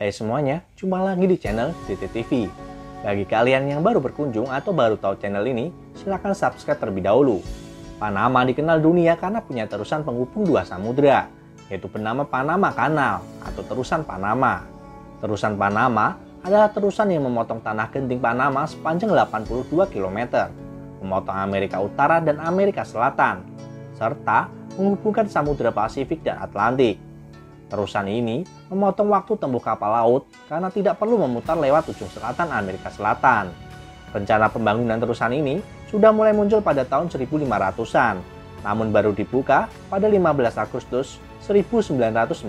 Hai semuanya, jumpa lagi di channel DT TV. Bagi kalian yang baru berkunjung atau baru tahu channel ini, silahkan subscribe terlebih dahulu. Panama dikenal dunia karena punya terusan penghubung dua samudera, yaitu bernama Panama Canal atau terusan Panama. Terusan Panama adalah terusan yang memotong tanah genting Panama sepanjang 82 km, memotong Amerika Utara dan Amerika Selatan, serta menghubungkan Samudra Pasifik dan Atlantik. Terusan ini memotong waktu tempuh kapal laut karena tidak perlu memutar lewat ujung selatan Amerika Selatan. Rencana pembangunan terusan ini sudah mulai muncul pada tahun 1500-an, namun baru dibuka pada 15 Agustus 1914.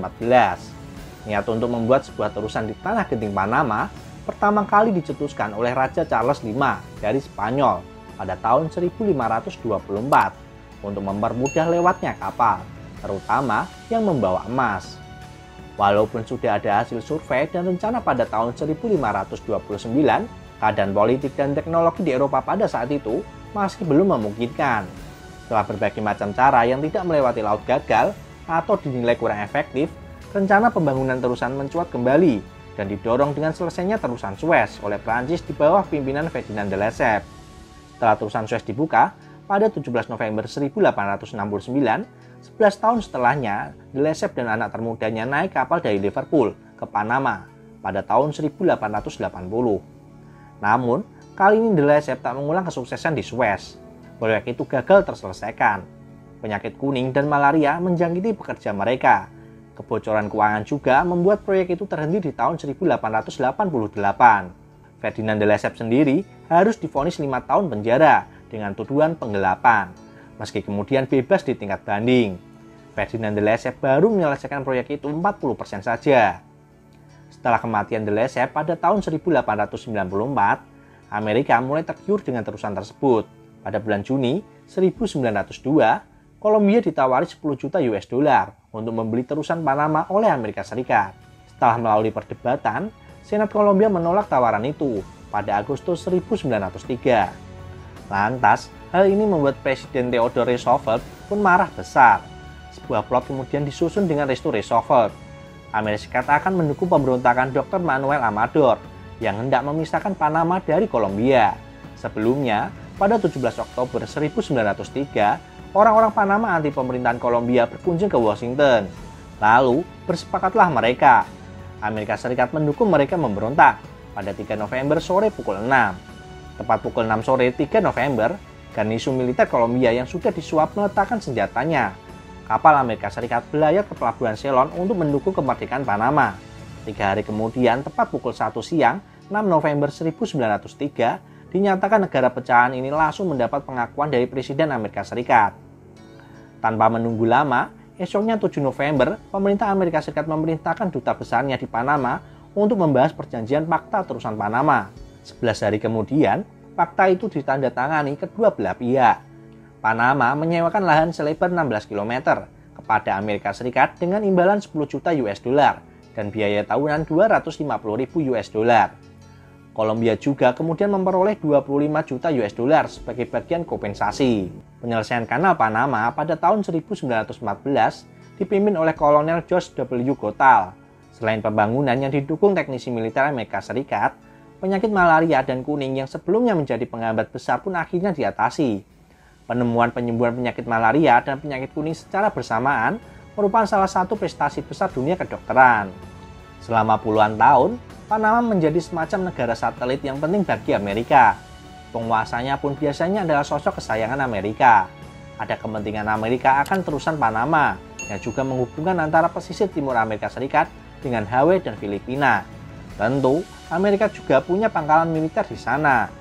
Niat untuk membuat sebuah terusan di tanah genting Panama pertama kali dicetuskan oleh Raja Charles V dari Spanyol pada tahun 1524 untuk mempermudah lewatnya kapal, terutama yang membawa emas. Walaupun sudah ada hasil survei dan rencana pada tahun 1529, keadaan politik dan teknologi di Eropa pada saat itu masih belum memungkinkan. Setelah berbagai macam cara yang tidak melewati laut gagal atau dinilai kurang efektif, rencana pembangunan terusan mencuat kembali dan didorong dengan selesainya terusan Suez oleh Prancis di bawah pimpinan Ferdinand de Lesseps. Setelah terusan Suez dibuka pada 17 November 1869, 11 tahun setelahnya, de Lesseps dan anak termudanya naik kapal dari Liverpool ke Panama pada tahun 1880. Namun, kali ini de Lesseps tak mengulang kesuksesan di Suez. Proyek itu gagal terselesaikan. Penyakit kuning dan malaria menjangkiti pekerja mereka. Kebocoran keuangan juga membuat proyek itu terhenti di tahun 1888. Ferdinand de Lesseps sendiri harus divonis 5 tahun penjara dengan tuduhan penggelapan, meski kemudian bebas di tingkat banding. Ferdinand de Lesseps baru menyelesaikan proyek itu 40% saja. Setelah kematian de Lesseps pada tahun 1894, Amerika mulai tergiur dengan terusan tersebut. Pada bulan Juni 1902, Kolombia ditawari 10 juta US dollar untuk membeli terusan Panama oleh Amerika Serikat. Setelah melalui perdebatan, Senat Kolombia menolak tawaran itu pada Agustus 1903. Lantas, hal ini membuat Presiden Theodore Roosevelt pun marah besar. Sebuah plot kemudian disusun dengan restu Roosevelt. Amerika Serikat akan mendukung pemberontakan Dr. Manuel Amador yang hendak memisahkan Panama dari Kolombia. Sebelumnya, pada 17 Oktober 1903, orang-orang Panama anti pemerintahan Kolombia berkunjung ke Washington. Lalu, bersepakatlah mereka. Amerika Serikat mendukung mereka memberontak pada 3 November sore pukul 6. Tepat pukul 6 sore 3 November, garnisun militer Kolombia yang sudah disuap meletakkan senjatanya. Kapal Amerika Serikat belayar ke pelabuhan Ceylon untuk mendukung kemerdekaan Panama. 3 hari kemudian, tepat pukul 1 siang, 6 November 1903, dinyatakan negara pecahan ini langsung mendapat pengakuan dari Presiden Amerika Serikat. Tanpa menunggu lama, esoknya 7 November, pemerintah Amerika Serikat memerintahkan duta besarnya di Panama untuk membahas perjanjian Fakta Terusan Panama. 11 hari kemudian, fakta itu ditandatangani kedua belah pihak. Panama menyewakan lahan selebar 16 km kepada Amerika Serikat dengan imbalan 10 juta US dollar dan biaya tahunan 250.000 US dollar. Kolombia juga kemudian memperoleh 25 juta US dollar sebagai bagian kompensasi. Penyelesaian Kanal Panama pada tahun 1914 dipimpin oleh Kolonel George W. Goodall. Selain pembangunan yang didukung teknisi militer Amerika Serikat, penyakit malaria dan kuning yang sebelumnya menjadi penghambat besar pun akhirnya diatasi. Penemuan penyembuhan penyakit malaria dan penyakit kuning secara bersamaan merupakan salah satu prestasi besar dunia kedokteran. Selama puluhan tahun, Panama menjadi semacam negara satelit yang penting bagi Amerika. Penguasanya pun biasanya adalah sosok kesayangan Amerika. Ada kepentingan Amerika akan terusan Panama yang juga menghubungkan antara pesisir timur Amerika Serikat dengan Hawaii dan Filipina. Tentu, Amerika juga punya pangkalan militer di sana.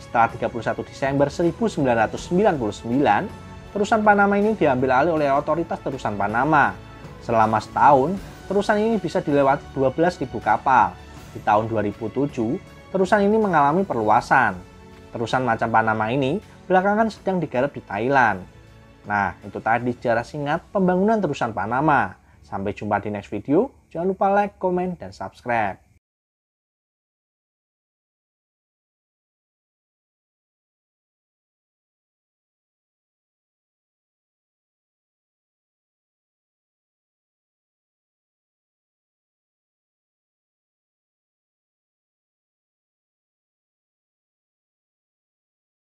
Setelah 31 Desember 1999, terusan Panama ini diambil alih oleh otoritas terusan Panama. Selama setahun, terusan ini bisa dilewati 12.000 kapal. Di tahun 2007, terusan ini mengalami perluasan. Terusan macam Panama ini belakangan sedang digarap di Thailand. Nah, itu tadi sejarah singkat pembangunan terusan Panama. Sampai jumpa di next video. Jangan lupa like, komen, dan subscribe.